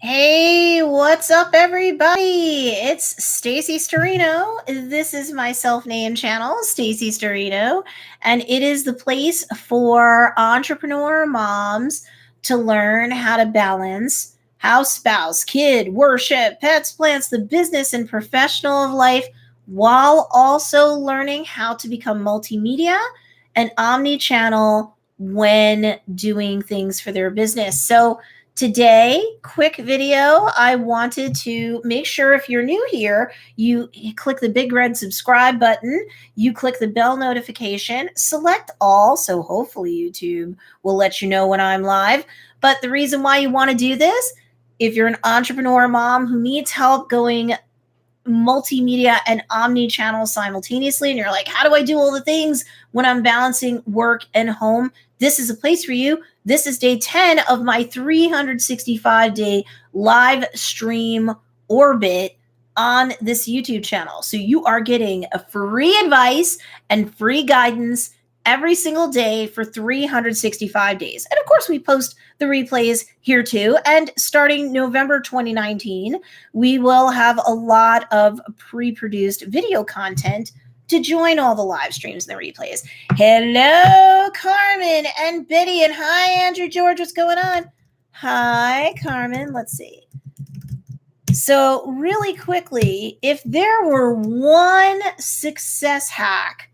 Hey, what's up, everybody? It's Stacey Storino. This is my self-named channel, Stacey Storino, and it is the place for entrepreneur moms to learn how to balance house, spouse, kid, worship, pets, plants, the business and professional of life, while also learning how to become multimedia and omni-channel when doing things for their business. So today, quick video. I wanted to make sure if you're new here, you click the big red subscribe button, you click the bell notification, select all, so hopefully YouTube will let you know when I'm live. But the reason why you want to do this, if you're an entrepreneur mom who needs help going multimedia and omni-channel simultaneously, and you're like, how do I do all the things when I'm balancing work and home? This is a place for you. This is day 10 of my 365-day live stream orbit on this YouTube channel. So you are getting a free advice and free guidance every single day for 365 days. And of course, we post the replays here too. And starting November 2019, we will have a lot of pre-produced video content to join all the live streams and the replays. Hello, Carmen and Betty, and hi, Andrew George. What's going on? Hi, Carmen. Let's see. So really quickly, if there were one success hack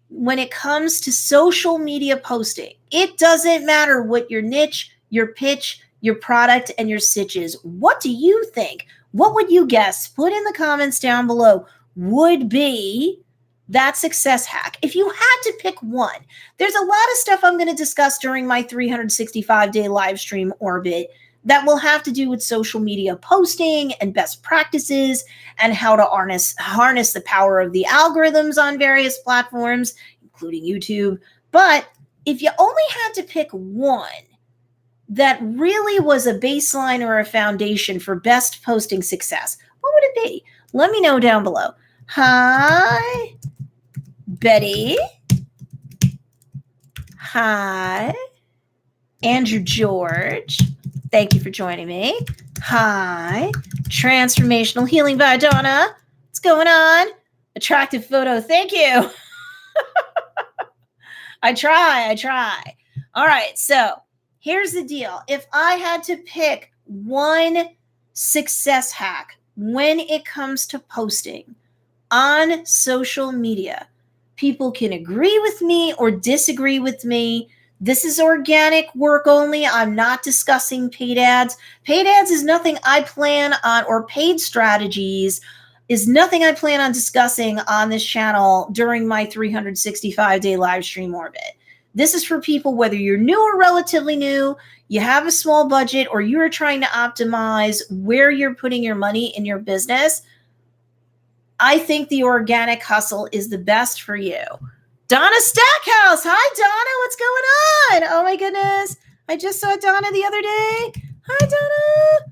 when it comes to social media posting, it doesn't matter what your niche, your pitch, your product, and your sitch is. What do you think? What would you guess? Put in the comments down below. Would be that success hack. If you had to pick one, there's a lot of stuff I'm going to discuss during my 365-day live stream orbit that will have to do with social media posting and best practices and how to harness the power of the algorithms on various platforms, including YouTube. But if you only had to pick one that really was a baseline or a foundation for best posting success, what would it be? Let me know down below. Hi, Betty. Hi, Andrew George. Thank you for joining me. Hi, Transformational Healing by Donna. What's going on? Attractive photo. Thank you. I try. All right, so here's the deal. If I had to pick one success hack when it comes to posting on social media, people can agree with me or disagree with me. This is organic work only. I'm not discussing paid ads. Paid ads is nothing I plan on, or paid strategies is nothing I plan on discussing on this channel during my 365-day live stream orbit. This is for people, whether you're new or relatively new, you have a small budget, or you're trying to optimize where you're putting your money in your business. I think the organic hustle is the best for you. Donna Stackhouse. Hi, Donna. What's going on? Oh, my goodness. I just saw Donna the other day. Hi, Donna.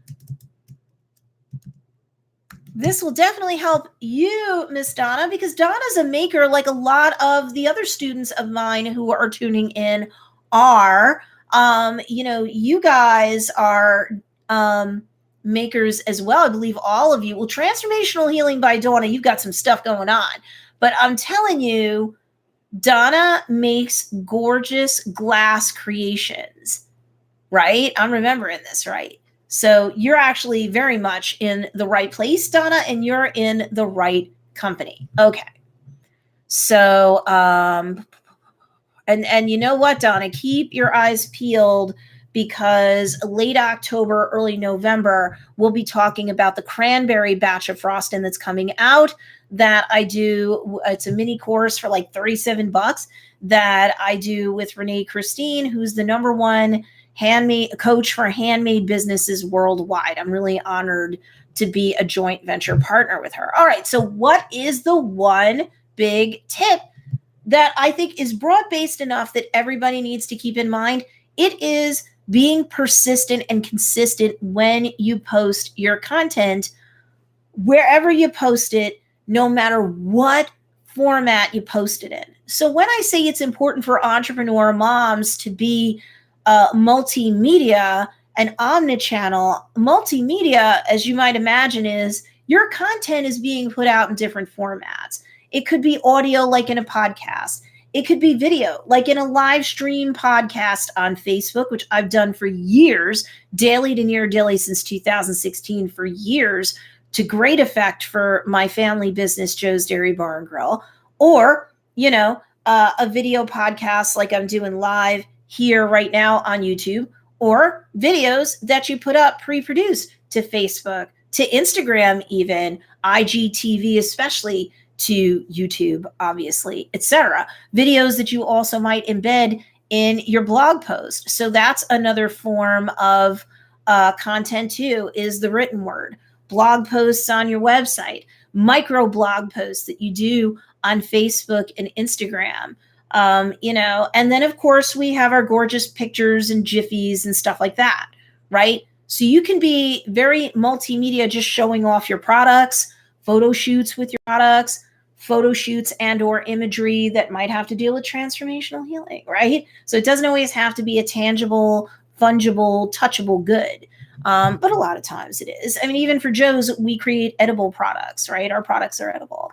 This will definitely help you, Miss Donna, because Donna's a maker like a lot of the other students of mine who are tuning in are. You guys are makers as well. I believe all of you. Well, Transformational Healing by Donna, you've got some stuff going on. But I'm telling you, Donna makes gorgeous glass creations, right? I'm remembering this, right? So you're actually very much in the right place, Donna, and you're in the right company. Okay. So, and you know what, Donna, keep your eyes peeled, because late October, early November, we'll be talking about the cranberry batch of frosting that's coming out that I do. It's a mini course for like $37 that I do with Renee Christine, who's the #1 handmade coach for handmade businesses worldwide. I'm really honored to be a joint venture partner with her. All right. So what is the one big tip that I think is broad-based enough that everybody needs to keep in mind? It is being persistent and consistent when you post your content, wherever you post it, no matter what format you post it in. So when I say it's important for entrepreneur moms to be multimedia An omnichannel multimedia, as you might imagine, is your content is being put out in different formats. It could be audio, like in a podcast. It could be video, like in a live stream podcast on Facebook, which I've done for years, daily to near daily since 2016, for years, to great effect for my family business, Joe's Dairy Bar and Grill. Or, a video podcast like I'm doing live here right now on YouTube, or videos that you put up pre-produced to Facebook, to Instagram, even IGTV, especially to YouTube, obviously, etc. Videos that you also might embed in your blog post. So that's another form of content too, is the written word. Blog posts on your website, micro blog posts that you do on Facebook and Instagram. And then of course we have our gorgeous pictures and jiffies and stuff like that, right? So you can be very multimedia, just showing off your products, photo shoots with your products, photo shoots and or imagery that might have to deal with transformational healing, right? So it doesn't always have to be a tangible, fungible, touchable good. But a lot of times it is. I mean, even for Joe's, we create edible products, right? Our products are edible.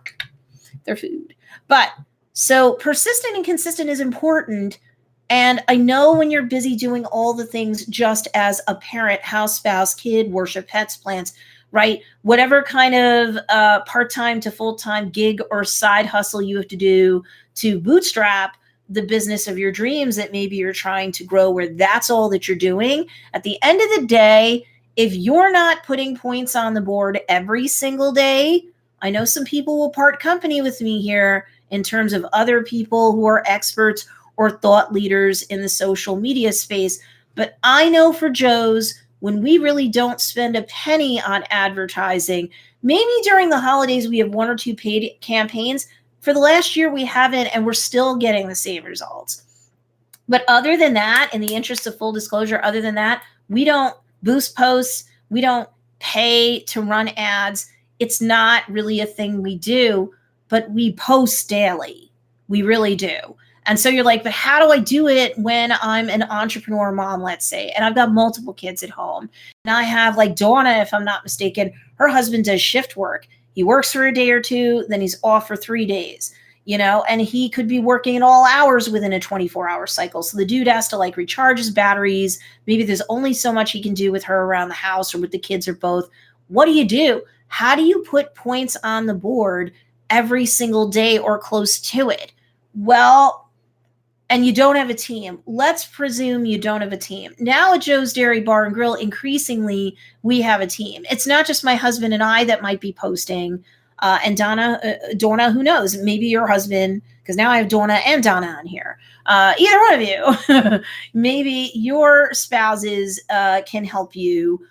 They're food. But so persistent and consistent is important. And I know when you're busy doing all the things just as a parent, house, spouse, kid, worship, pets, plants, right? Whatever kind of part-time to full-time gig or side hustle you have to do to bootstrap the business of your dreams that maybe you're trying to grow, where that's all that you're doing. At the end of the day, if you're not putting points on the board every single day, I know some people will part company with me here in terms of other people who are experts or thought leaders in the social media space. But I know for Joe's, when we really don't spend a penny on advertising, maybe during the holidays we have one or two paid campaigns. For the last year, we haven't, and we're still getting the same results. But other than that, in the interest of full disclosure, other than that, we don't boost posts. We don't pay to run ads. It's not really a thing we do, but we post daily. We really do. And so you're like, but how do I do it when I'm an entrepreneur mom, let's say, and I've got multiple kids at home? And I have, like, Donna, if I'm not mistaken, her husband does shift work. He works for a day or two, then he's off for 3 days, and he could be working at all hours within a 24-hour cycle. So the dude has to recharge his batteries. Maybe there's only so much he can do with her around the house or with the kids or both. What do? How do you put points on the board every single day or close to it? Well, and you don't have a team. Let's presume you don't have a team. Now at Joe's Dairy Bar and Grill, increasingly, we have a team. It's not just my husband and I that might be posting. And Donna, who knows? Maybe your husband, because now I have Donna and Donna on here. Either one of you. Maybe your spouses can help you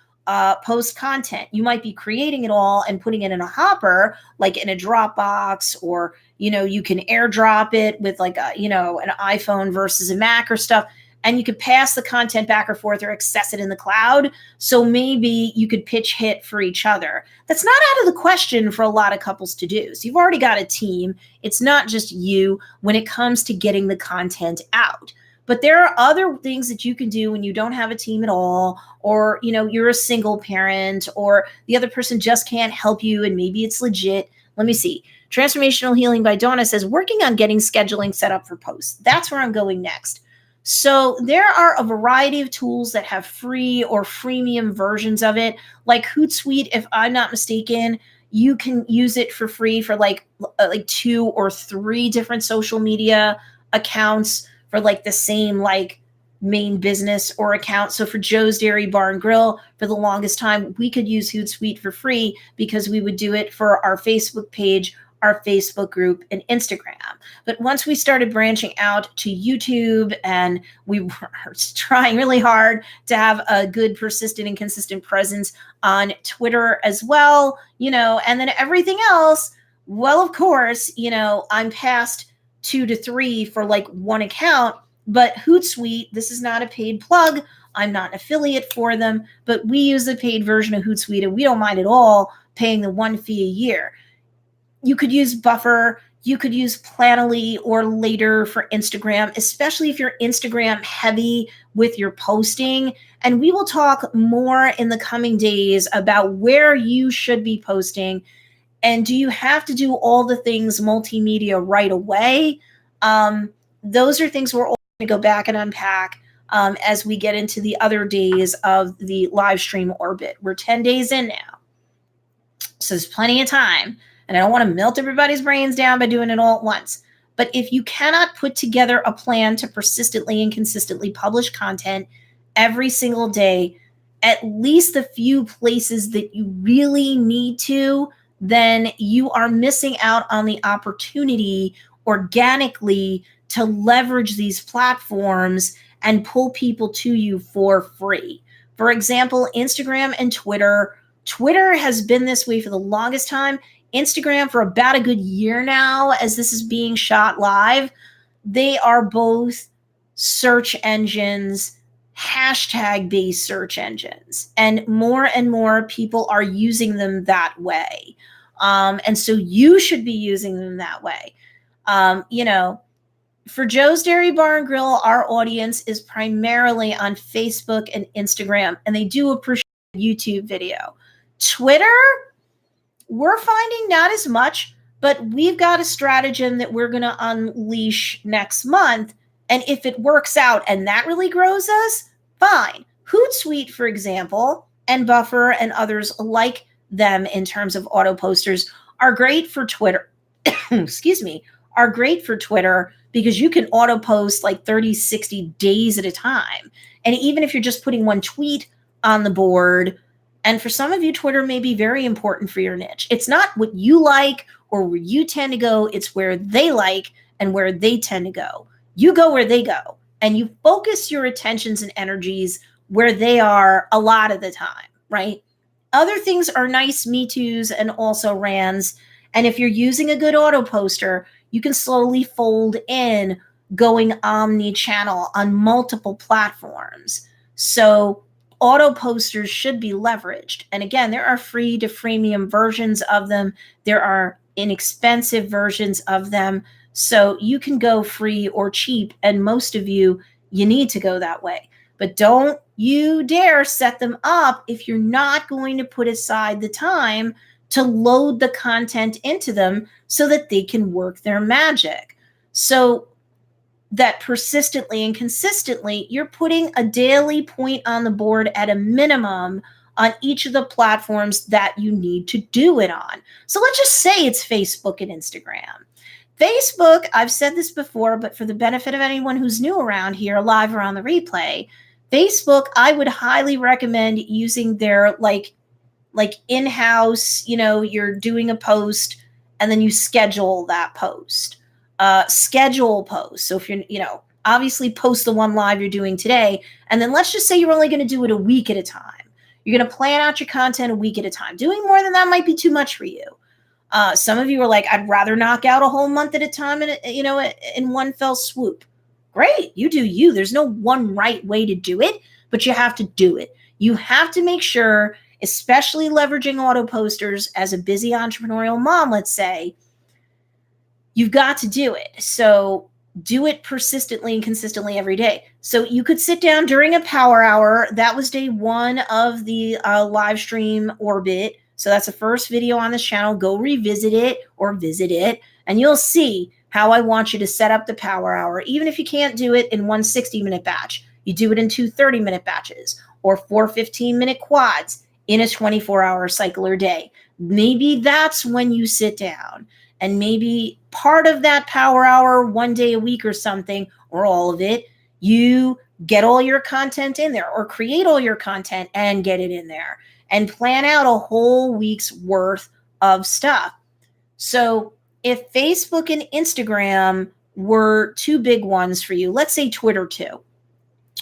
post content. You might be creating it all and putting it in a hopper, like in a Dropbox, or you can airdrop it with an iPhone versus a Mac or stuff, and you could pass the content back or forth or access it in the cloud. So maybe you could pitch hit for each other. That's not out of the question for a lot of couples to do. So you've already got a team. It's not just you when it comes to getting the content out. But there are other things that you can do when you don't have a team at all, or, you're a single parent, or the other person just can't help you and maybe it's legit. Let me see. Transformational Healing by Donna says, working on getting scheduling set up for posts. That's where I'm going next. So there are a variety of tools that have free or freemium versions of it, like Hootsuite, if I'm not mistaken. You can use it for free for like 2 or 3 different social media accounts for the same main business or account. So for Joe's Dairy Bar and Grill, for the longest time, we could use Hootsuite for free because we would do it for our Facebook page, our Facebook group, and Instagram. But once we started branching out to YouTube, and we were trying really hard to have a good, persistent, and consistent presence on Twitter as well, and then everything else, well, of course, I'm past 2 to 3 for one account. But Hootsuite, this is not a paid plug. I'm not an affiliate for them, but we use the paid version of Hootsuite, and we don't mind at all paying the 1 fee a year. You could use Buffer. You could use Planoly or Later for Instagram, especially if you're Instagram heavy with your posting. And we will talk more in the coming days about where you should be posting. And do you have to do all the things multimedia right away? Those are things we're all going to go back and unpack as we get into the other days of the live stream orbit. We're 10 days in now. So there's plenty of time. And I don't want to melt everybody's brains down by doing it all at once. But if you cannot put together a plan to persistently and consistently publish content every single day, at least the few places that you really need to, then you are missing out on the opportunity organically to leverage these platforms and pull people to you for free. For example, Instagram and Twitter. Twitter has been this way for the longest time. Instagram for about a good year now, as this is being shot live. They are both search engines, hashtag-based search engines, and more people are using them that way. And so you should be using them that way. For Joe's Dairy Bar and Grill, our audience is primarily on Facebook and Instagram, and they do appreciate YouTube video. Twitter, we're finding not as much, but we've got a stratagem that we're going to unleash next month. And if it works out and that really grows us, fine. Hootsuite, for example, and Buffer and others like them in terms of Autoposters are great for Twitter. Excuse me, are great for Twitter because you can auto post like 30, 60 days at a time. And even if you're just putting one tweet on the board, and for some of you, Twitter may be very important for your niche. It's not what you like or where you tend to go. It's where they like and where they tend to go. You go where they go, and you focus your attentions and energies where they are a lot of the time, right? Other things are nice Me Too's and also Rands. And if you're using a good auto poster, you can slowly fold in going omni-channel on multiple platforms. So auto posters should be leveraged. And again, there are free to freemium versions of them. There are inexpensive versions of them. So you can go free or cheap. And most of you need to go that way. But don't you dare set them up if you're not going to put aside the time to load the content into them so that they can work their magic. So that persistently and consistently, you're putting a daily point on the board at a minimum on each of the platforms that you need to do it on. So let's just say it's Facebook and Instagram. Facebook, I've said this before, but for the benefit of anyone who's new around here, live or on the replay, Facebook, I would highly recommend using their like in-house, you're doing a post and then you schedule that post. Schedule posts. So if you're, obviously post the one live you're doing today, and then let's just say you're only going to do it a week at a time. You're going to plan out your content a week at a time. Doing more than that might be too much for you. Some of you are like, I'd rather knock out a whole month at a time, in one fell swoop. Great, you do you. There's no one right way to do it, but you have to do it. You have to make sure, especially leveraging auto posters as a busy entrepreneurial mom, let's say, you've got to do it. So do it persistently and consistently every day. So you could sit down during a power hour. That was day one of the live stream orbit. So that's the first video on this channel. Go revisit it or visit it, and you'll see how I want you to set up the power hour. Even if you can't do it in one 60-minute batch, you do it in two 30-minute batches or 4 15-minute quads in a 24-hour cycle or day. Maybe that's when you sit down. And maybe part of that power hour, one day a week or something, or all of it, you get all your content in there or create all your content and get it in there and plan out a whole week's worth of stuff. So if Facebook and Instagram were two big ones for you, let's say Twitter too.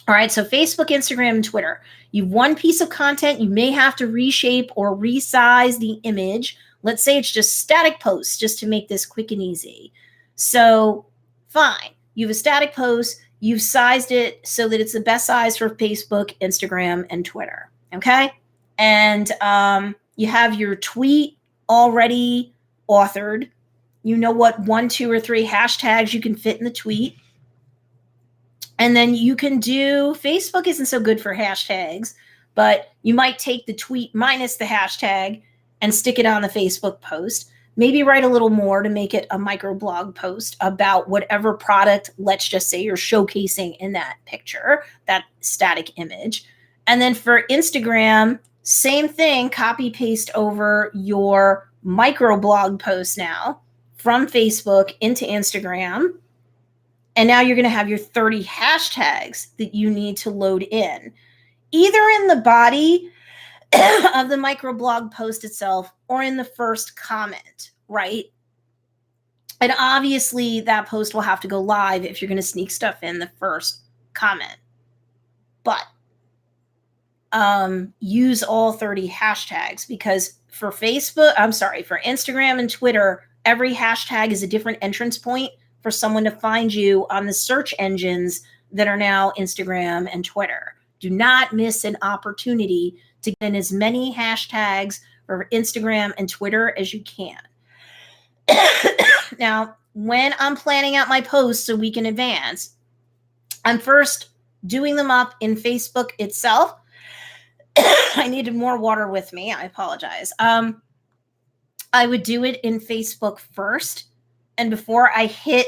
All right, so Facebook, Instagram, and Twitter. You've one piece of content, you may have to reshape or resize the image. Let's say it's just static posts, just to make this quick and easy. So fine, you have a static post, you've sized it so that it's the best size for Facebook, Instagram, and Twitter, okay? And you have your tweet already authored. You know what 1, 2, or 3 hashtags you can fit in the tweet. And then you can do, Facebook isn't so good for hashtags, but you might take the tweet minus the hashtag and stick it on the Facebook post. Maybe write a little more to make it a microblog post about whatever product, let's just say, you're showcasing in that picture, that static image. And then for Instagram, same thing, copy paste over your microblog post now from Facebook into Instagram. And now you're going to have your 30 hashtags that you need to load in, either in the body of the microblog post itself or in the first comment, right? And obviously that post will have to go live if you're going to sneak stuff in the first comment. But use all 30 hashtags, because for Instagram and Twitter, every hashtag is a different entrance point for someone to find you on the search engines that are now Instagram and Twitter. Do not miss an opportunity to get in as many hashtags for Instagram and Twitter as you can. Now, when I'm planning out my posts a week in advance, I'm first doing them up in Facebook itself. I needed more water with me. I apologize. I would do it in Facebook first. And before I hit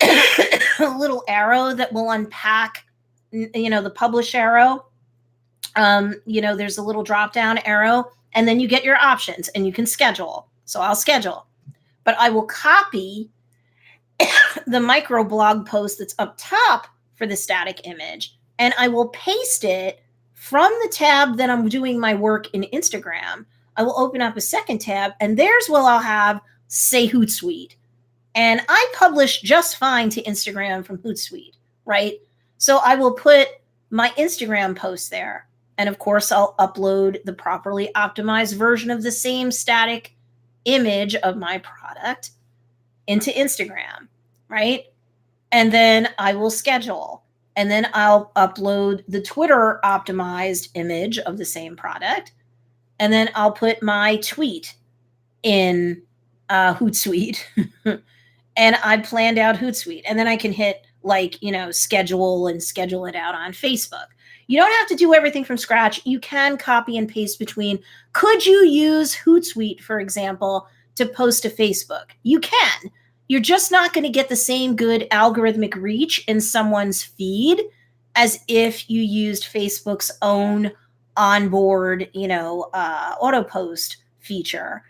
a little arrow that will unpack, the publish arrow, there's a little drop down arrow, and then you get your options and you can schedule. So I'll schedule, but I will copy the microblog post that's up top for the static image, and I will paste it from the tab that I'm doing my work in Instagram. I will open up a second tab, and there's where I'll have, say, Hootsuite. And I publish just fine to Instagram from Hootsuite, right? So I will put my Instagram post there. And of course, I'll upload the properly optimized version of the same static image of my product into Instagram, right? And then I will schedule. And then I'll upload the Twitter optimized image of the same product. And then I'll put my tweet in Hootsuite. And I planned out Hootsuite. And then I can hit schedule and schedule it out on Facebook. You don't have to do everything from scratch. You can copy and paste between. Could you use Hootsuite, for example, to post to Facebook? You can. You're just not going to get the same good algorithmic reach in someone's feed as if you used Facebook's own onboard, auto post feature.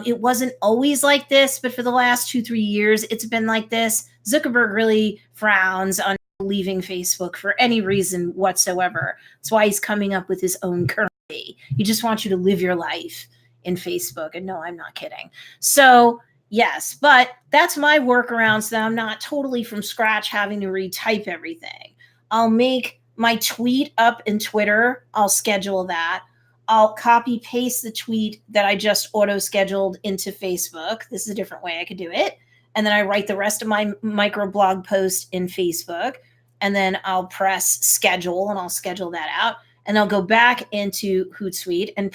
It wasn't always like this, but for the last 2-3 years, it's been like this. Zuckerberg really frowns on leaving Facebook for any reason whatsoever. That's why he's coming up with his own currency. He just wants you to live your life in Facebook. And no, I'm not kidding. So yes, but that's my workaround, so that I'm not totally from scratch having to retype everything. I'll make my tweet up in Twitter. I'll schedule that. I'll copy paste the tweet that I just auto scheduled into Facebook. This is a different way I could do it. And then I write the rest of my microblog post in Facebook. And then I'll press schedule and I'll schedule that out. And I'll go back into Hootsuite. And,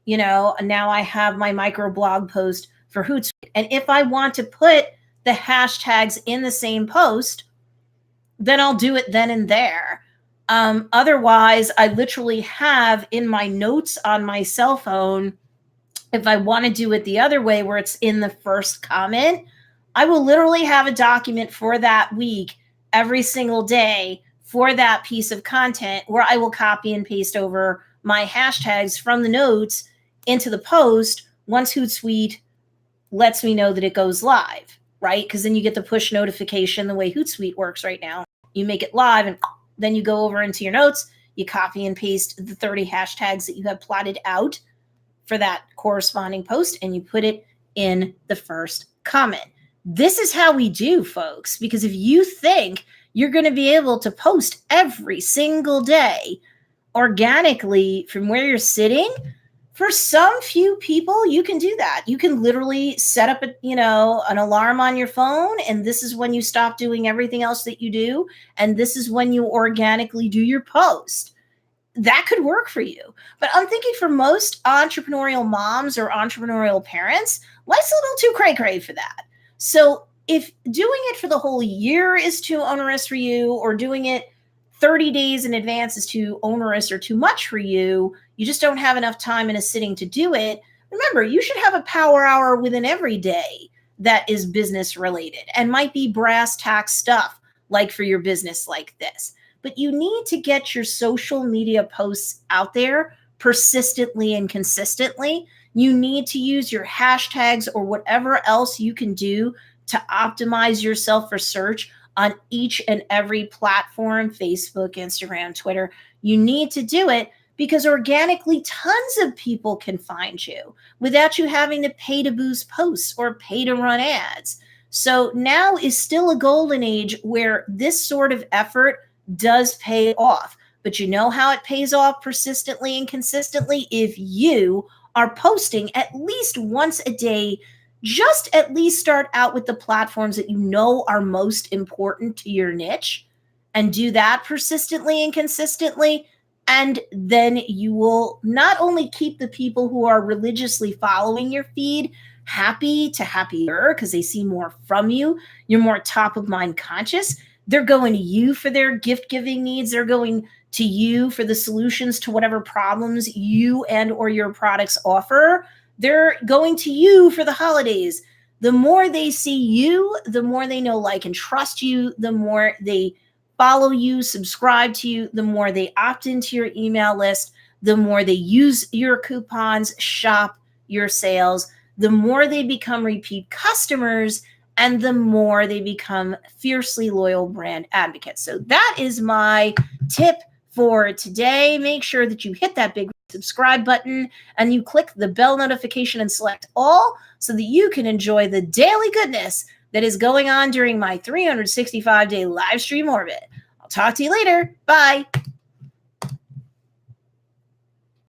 now I have my microblog post for Hootsuite. And if I want to put the hashtags in the same post, then I'll do it then and there. Otherwise, I literally have in my notes on my cell phone, if I want to do it the other way where it's in the first comment, I will literally have a document for that week every single day for that piece of content where I will copy and paste over my hashtags from the notes into the post once Hootsuite lets me know that it goes live, right? Because then you get the push notification the way Hootsuite works right now. You make it live and then you go over into your notes, you copy and paste the 30 hashtags that you have plotted out for that corresponding post, and you put it in the first comment. This is how we do, folks, because if you think you're going to be able to post every single day organically from where you're sitting, for some few people, you can do that. You can literally set up an alarm on your phone, and this is when you stop doing everything else that you do, and this is when you organically do your post. that could work for you. But I'm thinking for most entrepreneurial moms or entrepreneurial parents, life's a little too cray-cray for that. So if doing it for the whole year is too onerous for you, or doing it 30 days in advance is too onerous or too much for you, you just don't have enough time in a sitting to do it, remember, you should have a power hour within every day that is business related and might be brass tack stuff like for your business like this. But you need to get your social media posts out there persistently and consistently. You need to use your hashtags or whatever else you can do to optimize yourself for search on each and every platform, Facebook, Instagram, Twitter. You need to do it because organically tons of people can find you without you having to pay to boost posts or pay to run ads. So now is still a golden age where this sort of effort does pay off. But you know how it pays off persistently and consistently? If you are posting at least once a day. Just at least start out with the platforms that you know are most important to your niche and do that persistently and consistently. And then you will not only keep the people who are religiously following your feed happy to happier because they see more from you. You're more top of mind conscious. They're going to you for their gift giving needs. They're going to you for the solutions to whatever problems you and or your products offer. They're going to you for the holidays. The more they see you, the more they know, like, and trust you, the more they follow you, subscribe to you, the more they opt into your email list, the more they use your coupons, shop your sales, the more they become repeat customers, and the more they become fiercely loyal brand advocates. So that is my tip for today. Make sure that you hit that big subscribe button and you click the bell notification and select all so that you can enjoy the daily goodness that is going on during my 365-day live stream orbit. I'll talk to you later. Bye.